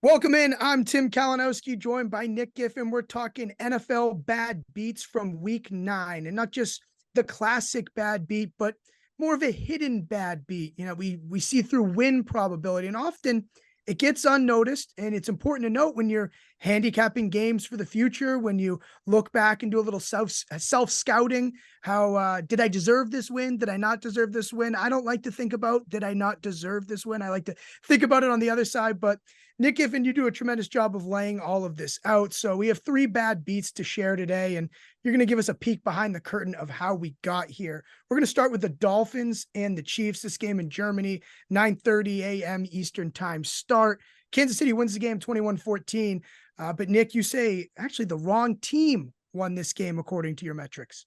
Welcome in. I'm Tim Kalinowski, joined by Nick Giffen. We're talking NFL bad beats from week 9, and not just the classic bad beat, but more of a hidden bad beat. You know, we see through win probability, and often it gets unnoticed. And it's important to note when you're handicapping games for the future, when you look back and do a little self scouting. How did I deserve this win? Did I not deserve this win? I don't like to think about did I not deserve this win. I like to think about it on the other side, but Nick Giffen, you do a tremendous job of laying all of this out. So we have 3 bad beats to share today, and you're going to give us a peek behind the curtain of how we got here. We're going to start with the Dolphins and the Chiefs. This game in Germany, 9:30 a.m. Eastern time start. Kansas City wins the game 21-14. But Nick, you say actually the wrong team won this game according to your metrics.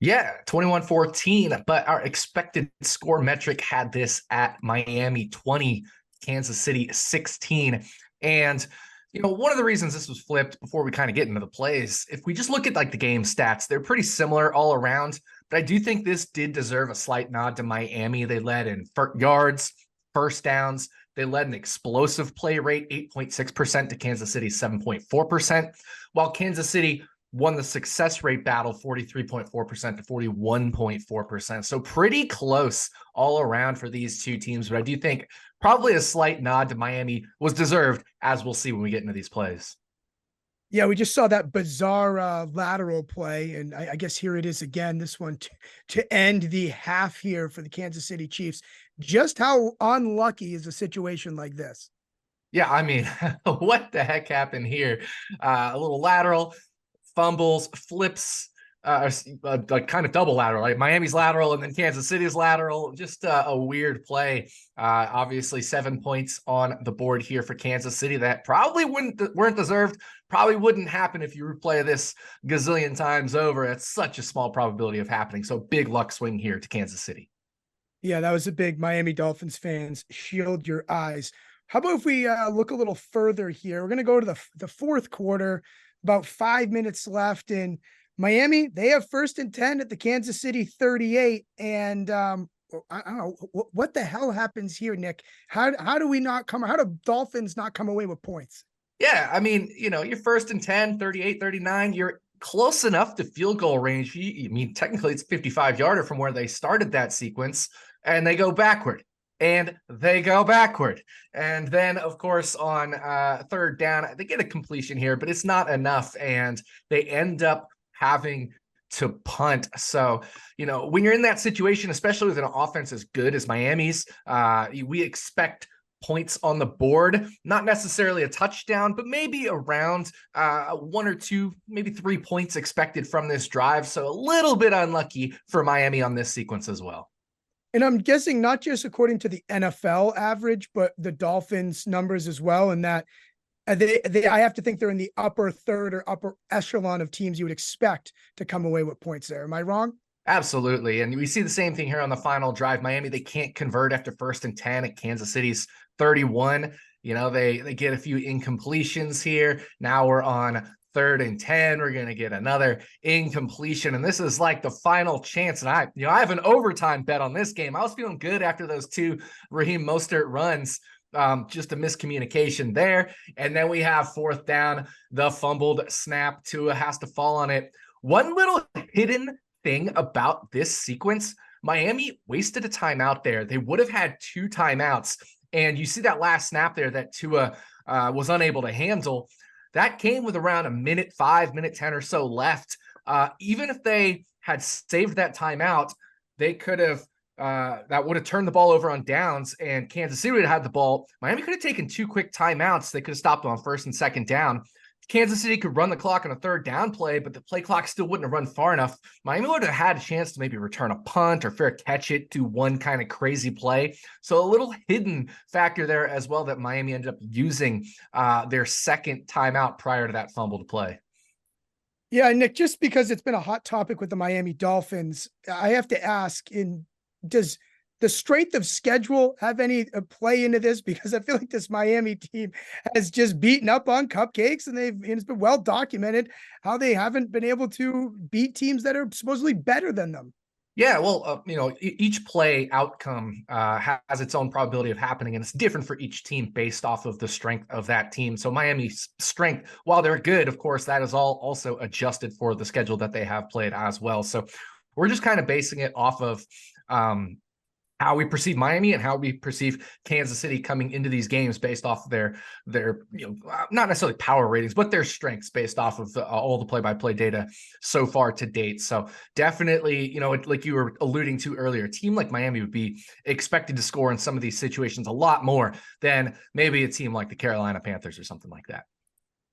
Yeah, 21-14, but our expected score metric had this at Miami 20, Kansas City 16. And, one of the reasons this was flipped before we kind of get into the plays, if we just look at like the game stats, they're pretty similar all around. But I do think this did deserve a slight nod to Miami. They led in yards, first downs. They led an explosive play rate, 8.6% to Kansas City's 7.4%, while Kansas City won the success rate battle 43.4% to 41.4%. So pretty close all around for these two teams. But I do think probably a slight nod to Miami was deserved, as we'll see when we get into these plays. Yeah, we just saw that bizarre lateral play, and I guess here it is again, this one to end the half here for the Kansas City Chiefs. Just how unlucky is a situation like this? Yeah, I mean, what the heck happened here? A little lateral, fumbles, flips, like kind of double lateral, like Miami's lateral and then Kansas City's lateral. Just a weird play. Obviously 7 points on the board here for Kansas City that probably weren't deserved. Probably wouldn't happen if you replay this gazillion times over. It's such a small probability of happening. So big luck swing here to Kansas City. Yeah, that was a big Miami Dolphins fans. Shield your eyes. How about if we look a little further here? We're going to go to the fourth quarter, about 5 minutes left in Miami. They have 1st and 10 at the Kansas City 38. And I don't know what the hell happens here, Nick. How do Dolphins not come away with points? Yeah, I mean, you're 1st and 10, 38, 39. You're close enough to field goal range. I mean, technically it's 55-yarder from where they started that sequence, and they go backward. And they go backward. And then, of course, on 3rd down, they get a completion here, but it's not enough. And they end up having to punt. So, when you're in that situation, especially with an offense as good as Miami's, we expect points on the board, not necessarily a touchdown, but maybe around 1 or 2, maybe 3 points expected from this drive. So a little bit unlucky for Miami on this sequence as well. And I'm guessing not just according to the NFL average, but the Dolphins numbers as well. And that I have to think they're in the upper third or upper echelon of teams you would expect to come away with points there. Am I wrong? Absolutely. And we see the same thing here on the final drive. Miami, they can't convert after 1st and 10 at Kansas City's 31. They get a few incompletions here. Now we're on 3rd and 10. We're going to get another incompletion. And this is like the final chance. And I have an overtime bet on this game. I was feeling good after those 2 Raheem Mostert runs. Just a miscommunication there. And then we have 4th down, the fumbled snap. Tua has to fall on it. One little hidden thing about this sequence, Miami wasted a timeout there. They would have had 2 timeouts. And you see that last snap there that Tua was unable to handle. That came with around a minute 5, minute 10 or so left. Even if they had saved that timeout, they could have, that would have turned the ball over on downs, and Kansas City would have had the ball. Miami could have taken 2 quick timeouts. They could have stopped on 1st and 2nd down. Kansas City could run the clock on a 3rd down play, but the play clock still wouldn't have run far enough. Miami would have had a chance to maybe return a punt or fair catch it, do one kind of crazy play. So a little hidden factor there as well that Miami ended up using their 2nd timeout prior to that fumbled play. Yeah, Nick, just because it's been a hot topic with the Miami Dolphins, I have to ask, does the strength of schedule have any play into this? Because I feel like this Miami team has just beaten up on cupcakes, and it's been well documented how they haven't been able to beat teams that are supposedly better than them. Yeah, well, each play outcome has its own probability of happening, and it's different for each team based off of the strength of that team. So Miami's strength, while they're good, of course, that is all also adjusted for the schedule that they have played as well. So we're just kind of basing it off of how we perceive Miami and how we perceive Kansas City coming into these games based off of their not necessarily power ratings, but their strengths based off of all the play-by-play data so far to date. So definitely, like you were alluding to earlier, a team like Miami would be expected to score in some of these situations a lot more than maybe a team like the Carolina Panthers or something like that.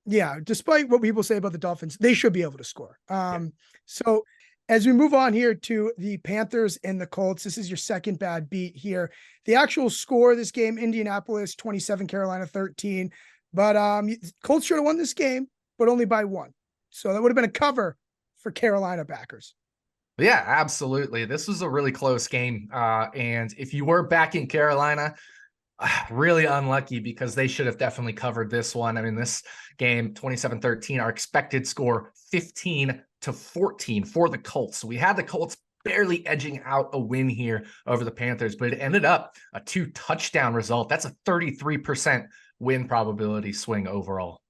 Yeah, despite what people say about the Dolphins, they should be able to score. Yeah. So as we move on here to the Panthers and the Colts, this is your second bad beat here. The actual score of this game, Indianapolis 27, Carolina 13. But Colts should have won this game, but only by 1. So that would have been a cover for Carolina backers. Yeah, absolutely. This was a really close game. And if you were backing Carolina, really unlucky because they should have definitely covered this one. I mean, this game, 27-13, our expected score 15-14 for the Colts. So we had the Colts barely edging out a win here over the Panthers, but it ended up a 2-touchdown result. That's a 33% win probability swing overall.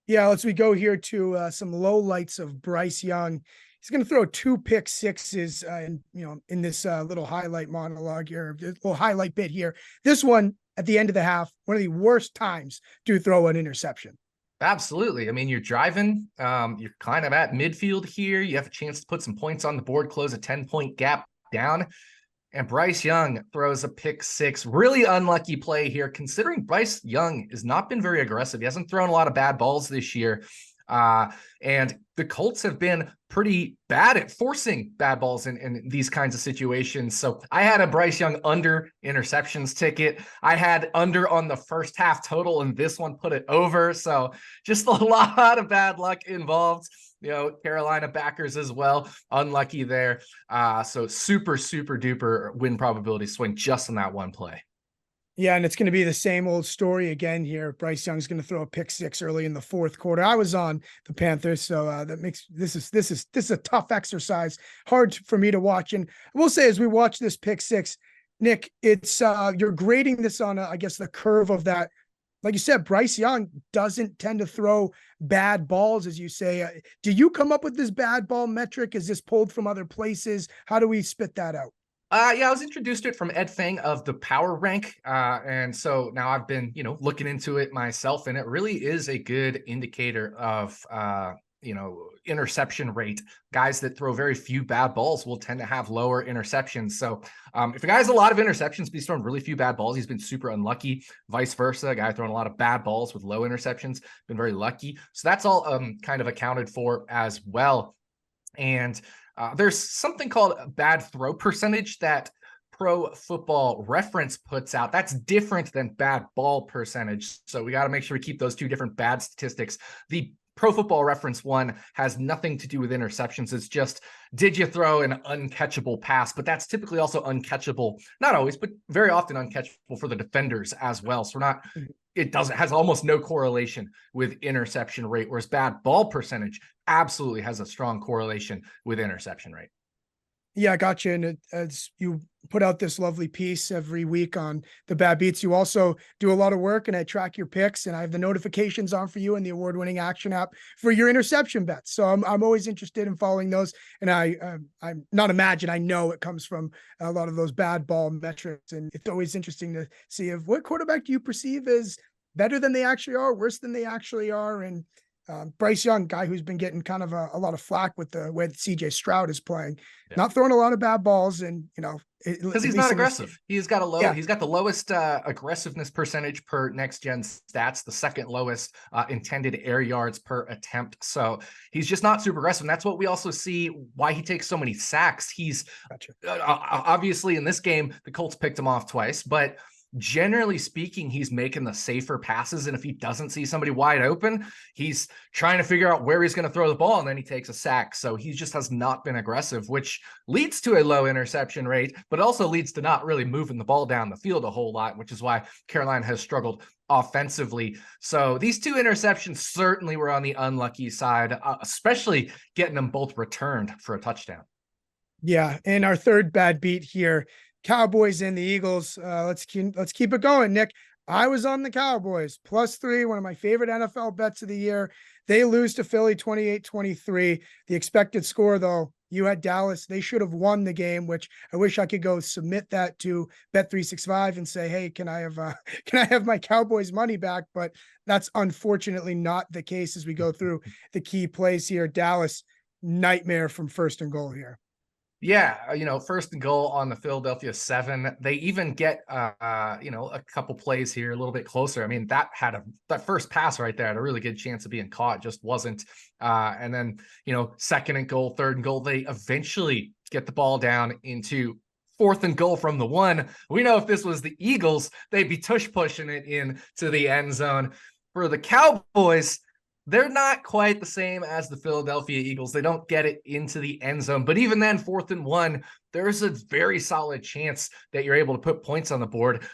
Yeah, let's go here to some low lights of Bryce Young. He's going to throw 2 pick sixes, in this little highlight monologue here, little highlight bit here. This one at the end of the half, one of the worst times to throw an interception. Absolutely. I mean, you're driving, you're kind of at midfield here. You have a chance to put some points on the board, close a 10-point gap down. And Bryce Young throws a pick 6. Really unlucky play here, considering Bryce Young has not been very aggressive. He hasn't thrown a lot of bad balls this year. And the Colts have been pretty bad at forcing bad balls in these kinds of situations. So I had a Bryce Young under interceptions ticket. I had under on the first half total, and this one put it over. So just a lot of bad luck involved. Carolina backers as well. Unlucky there. So super, super duper win probability swing just on that one play. Yeah, and it's going to be the same old story again here. Bryce Young's going to throw a pick 6 early in the fourth quarter. I was on the Panthers, so that makes this is a tough exercise, hard for me to watch. And I will say, as we watch this pick 6, Nick, it's you're grading this on, I guess, the curve of that. Like you said, Bryce Young doesn't tend to throw bad balls, as you say. Do you come up with this bad ball metric? Is this pulled from other places? How do we spit that out? Yeah, I was introduced to it from Ed Fang of the Power Rank. And so now I've been, looking into it myself, and it really is a good indicator of, interception rate. Guys that throw very few bad balls will tend to have lower interceptions. So if a guy has a lot of interceptions, but he's thrown really few bad balls, he's been super unlucky. Vice versa, a guy throwing a lot of bad balls with low interceptions, been very lucky. So that's all kind of accounted for as well. And there's something called bad throw percentage that Pro Football Reference puts out. That's different than bad ball percentage. So we got to make sure we keep those two different bad statistics. The Pro Football Reference one has nothing to do with interceptions. It's just, did you throw an uncatchable pass? But that's typically also uncatchable, not always, but very often uncatchable for the defenders as well. So it has almost no correlation with interception rate, whereas bad ball percentage absolutely has a strong correlation with interception rate. Yeah, I got you. And as you put out this lovely piece every week on the bad beats, you also do a lot of work, and I track your picks, and I have the notifications on for you in the award-winning action app for your interception bets. So I'm always interested in following those. And I'm not imagine, I know it comes from a lot of those bad ball metrics. And it's always interesting to see what quarterback do you perceive as better than they actually are, worse than they actually are. And Bryce Young, guy who's been getting kind of a lot of flack with the way CJ Stroud is playing, not throwing a lot of bad balls, and because he's not aggressive. He's got he's got the lowest aggressiveness percentage per next gen stats, the second lowest intended air yards per attempt. So he's just not super aggressive. And that's what we also see why he takes so many sacks. He's obviously in this game, the Colts picked him off twice, but generally speaking, he's making the safer passes. And if he doesn't see somebody wide open, he's trying to figure out where he's going to throw the ball, and then he takes a sack. So he just has not been aggressive, which leads to a low interception rate, but also leads to not really moving the ball down the field a whole lot, which is why Carolina has struggled offensively. So these 2 interceptions certainly were on the unlucky side, especially getting them both returned for a touchdown. Yeah, and our third bad beat here, Cowboys and the Eagles. Let's keep it going, Nick. I was on the Cowboys +3, one of my favorite NFL bets of the year. They lose to Philly 28-23. The expected score, though, you had Dallas. They should have won the game, which I wish I could go submit that to Bet365 and say, hey, can I have can I have my Cowboys money back? But that's unfortunately not the case as we go through the key plays here. Dallas, nightmare from first and goal here. Yeah, first and goal on the Philadelphia 7. They even get a couple plays here a little bit closer. I mean, that first pass right there had a really good chance of being caught, just wasn't. And then, second and goal, third and goal, they eventually get the ball down into fourth and goal from the 1. We know if this was the Eagles, they'd be tush pushing it in to the end zone. For the Cowboys, they're not quite the same as the Philadelphia Eagles. They don't get it into the end zone. But even then, 4th and 1, there's a very solid chance that you're able to put points on the board,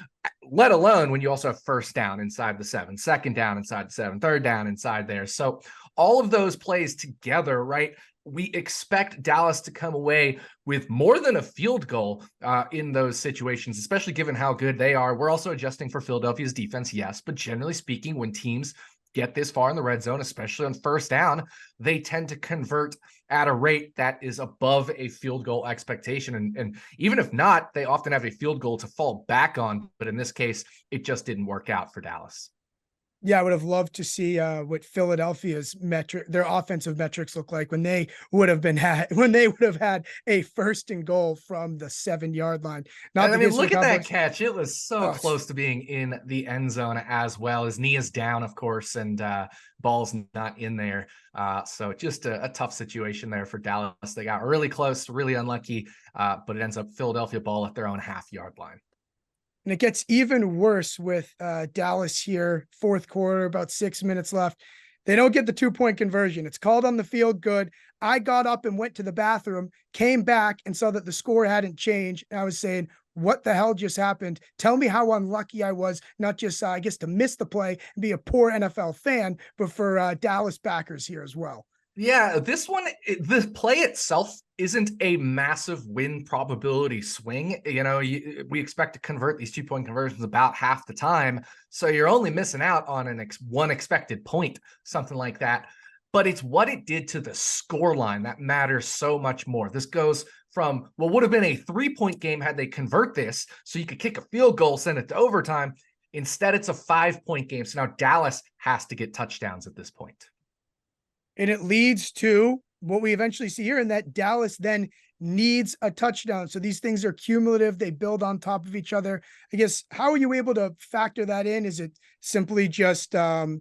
let alone when you also have first down inside the 7, second down inside the 7, third down inside there. So all of those plays together, right? We expect Dallas to come away with more than a field goal in those situations, especially given how good they are. We're also adjusting for Philadelphia's defense, yes. But generally speaking, when teams get this far in the red zone, especially on first down, they tend to convert at a rate that is above a field goal expectation. And even if not, they often have a field goal to fall back on. But in this case, it just didn't work out for Dallas. Yeah, I would have loved to see what Philadelphia's their offensive metrics look like when they would have had a first and goal from the 7-yard line. Not, I mean, look at that catch. It was so close to being in the end zone as well. His knee is down, of course, and ball's not in there. So just a tough situation there for Dallas. They got really close, really unlucky, but it ends up Philadelphia ball at their own half-yard line. And it gets even worse with Dallas here, fourth quarter, about 6 minutes left. They don't get the 2-point conversion. It's called on the field good. I got up and went to the bathroom, came back and saw that the score hadn't changed. And I was saying, what the hell just happened? Tell me how unlucky I was, not just, I guess, to miss the play and be a poor NFL fan, but for Dallas backers here as well. Yeah, this one, the play itself isn't a massive win probability swing. We expect to convert these 2-point conversions about half the time. So you're only missing out on one expected point, something like that. But it's what it did to the score line that matters so much more. This goes from what would have been a 3-point game had they convert this, so you could kick a field goal, send it to overtime. Instead, it's a 5-point game. So now Dallas has to get touchdowns at this point. And it leads to what we eventually see here, in that Dallas then needs a touchdown. So these things are cumulative. They build on top of each other. I guess, how are you able to factor that in? Is it simply just, the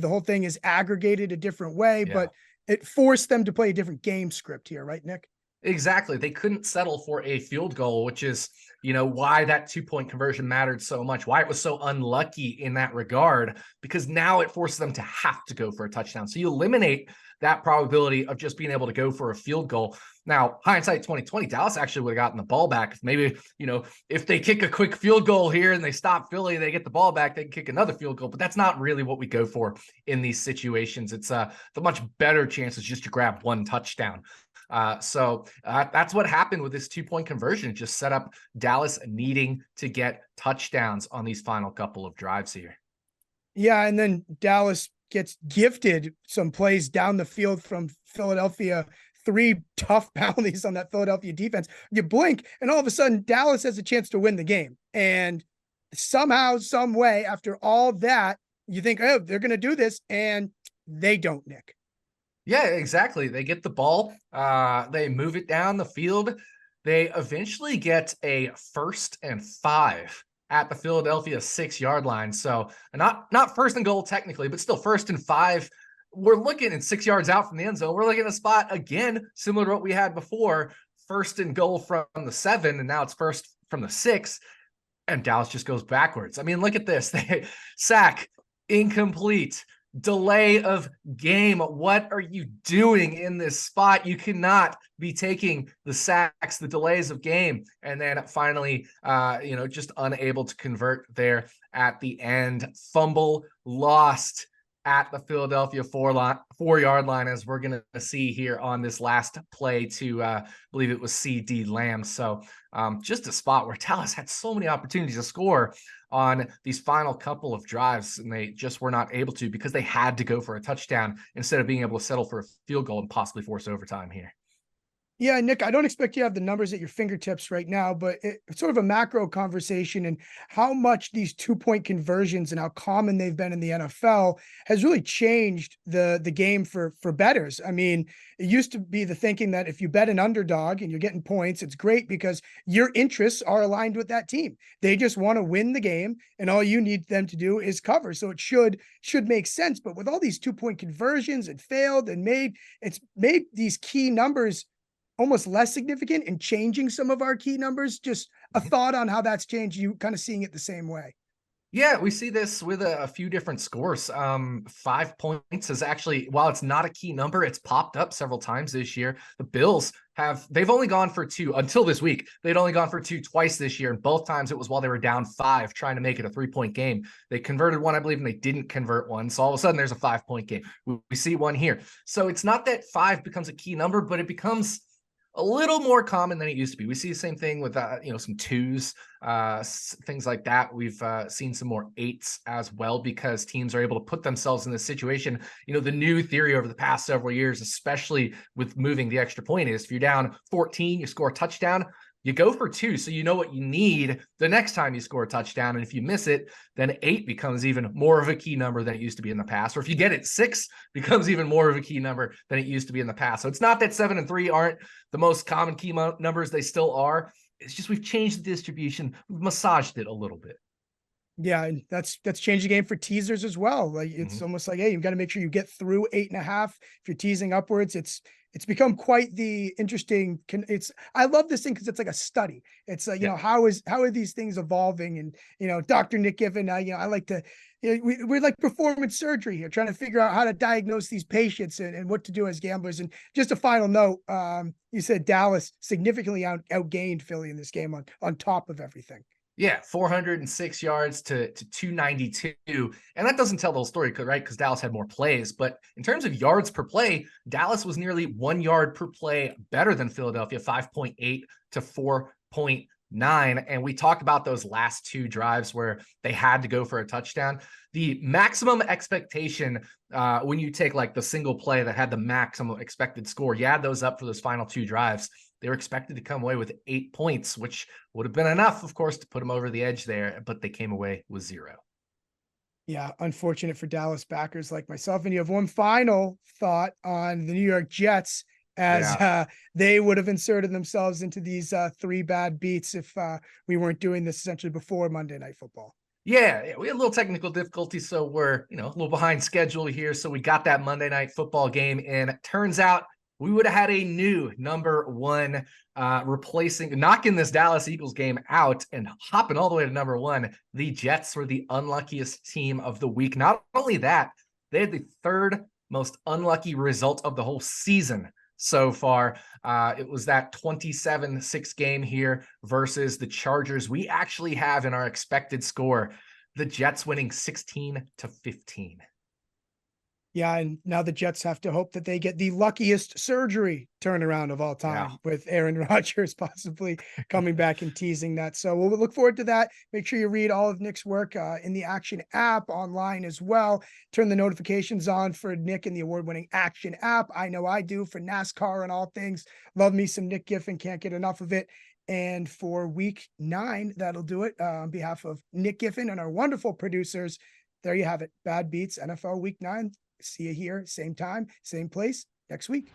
whole thing is aggregated a different way, but it forced them to play a different game script here, right, Nick? Exactly. They couldn't settle for a field goal, which is, why that 2-point conversion mattered so much, why it was so unlucky in that regard, because now it forces them to have to go for a touchdown. So you eliminate that probability of just being able to go for a field goal. Now, hindsight 2020, Dallas actually would have gotten the ball back. Maybe, if they kick a quick field goal here and they stop Philly, they get the ball back, they can kick another field goal. But that's not really what we go for in these situations. It's the much better chance is just to grab one touchdown. So that's what happened with this 2-point conversion. It just set up Dallas needing to get touchdowns on these final couple of drives here. Yeah, and then Dallas gets gifted some plays down the field from Philadelphia. 3 tough penalties on that Philadelphia defense. You blink, and all of a sudden, Dallas has a chance to win the game. And somehow, some way, after all that, you think, oh, they're going to do this, and they don't, Nick. Yeah, exactly. They get the ball. They move it down the field. They eventually get a 1st and 5 at the Philadelphia 6-yard line. So not first and goal technically, but still 1st and 5. We're looking at 6 yards out from the end zone. We're looking at a spot, again, similar to what we had before, 1st and goal from the 7, and now it's 1st from the 6, and Dallas just goes backwards. I mean, look at this. They sack, incomplete, delay of game. What are you doing in this spot? You cannot be taking the sacks, the delays of game, and then finally, just unable to convert there at the end. Fumble lost. at the Philadelphia 4-yard line, as we're going to see here on this last play to, believe it was CD Lamb. So just a spot where Dallas had so many opportunities to score on these final couple of drives, and they just were not able to because they had to go for a touchdown instead of being able to settle for a field goal and possibly force overtime here. Yeah, Nick, I don't expect you to have the numbers at your fingertips right now, but it's sort of a macro conversation, and how much these 2-point conversions and how common they've been in the NFL has really changed the game for bettors. I mean, it used to be the thinking that if you bet an underdog and you're getting points, it's great because your interests are aligned with that team. They just want to win the game, and all you need them to do is cover. So it should make sense. But with all these 2-point conversions and failed and it's made these key numbers almost less significant and changing some of our key numbers. Just a thought on how that's changed, you kind of seeing it the same way. Yeah, we see this with a few different scores. 5 points is actually, while it's not a key number, it's popped up several times this year. The Bills they've only gone for 2 until this week. They'd only gone for 2 twice this year, and both times it was while they were down 5, trying to make it a 3-point game. They converted one, I believe, and they didn't convert one. So all of a sudden there's a 5-point game. We see one here. So it's not that 5 becomes a key number, but it becomes a little more common than it used to be. We see the same thing with, some 2s, things like that. We've seen some more 8s as well because teams are able to put themselves in this situation. The new theory over the past several years, especially with moving the extra point, is if you're down 14, you score a touchdown, you go for 2. So you know what you need the next time you score a touchdown. And if you miss it, then 8 becomes even more of a key number than it used to be in the past. Or if you get it, 6 becomes even more of a key number than it used to be in the past. So it's not that 7 and 3 aren't the most common key numbers. They still are. It's just we've changed the distribution. We've massaged it a little bit. Yeah, and that's changed the game for teasers as well. Like it's almost like, hey, you've got to make sure you get through 8.5. If you're teasing upwards, it's become quite the interesting. I love this thing because it's like a study. It's like, how are these things evolving? And Dr. Nick Giffen, I like to, we're like performance surgery here, trying to figure out how to diagnose these patients and what to do as gamblers. And just a final note, you said Dallas significantly outgained Philly in this game on top of everything. Yeah, 406 yards to 292. And that doesn't tell the whole story, right? Because Dallas had more plays. But in terms of yards per play, Dallas was nearly 1 yard per play better than Philadelphia, 5.8 to 4.9. And we talked about those last 2 drives where they had to go for a touchdown. The maximum expectation, when you take like the single play that had the maximum expected score, you add those up for those final 2 drives, they were expected to come away with 8 points, which would have been enough, of course, to put them over the edge there, but they came away with 0. Yeah, unfortunate for Dallas backers like myself. And you have one final thought on the New York Jets, as they would have inserted themselves into these 3 bad beats if we weren't doing this essentially before Monday Night Football. Yeah, we had a little technical difficulty, so we're a little behind schedule here. So we got that Monday Night Football game in. Turns out we would have had a new number 1 knocking this Dallas Eagles game out and hopping all the way to number 1. The Jets were the unluckiest team of the week. Not only that, they had the 3rd most unlucky result of the whole season so far. It was that 27-6 game here versus the Chargers. We actually have in our expected score the Jets winning 16-15. Yeah, and now the Jets have to hope that they get the luckiest surgery turnaround of all time, with Aaron Rodgers possibly coming back and teasing that. So we'll look forward to that. Make sure you read all of Nick's work in the Action app online as well. Turn the notifications on for Nick in the award-winning Action app. I know I do, for NASCAR and all things. Love me some Nick Giffen. Can't get enough of it. And for week 9, that'll do it. On behalf of Nick Giffen and our wonderful producers, there you have it. Bad Beats NFL Week 9. See you here, same time, same place next week.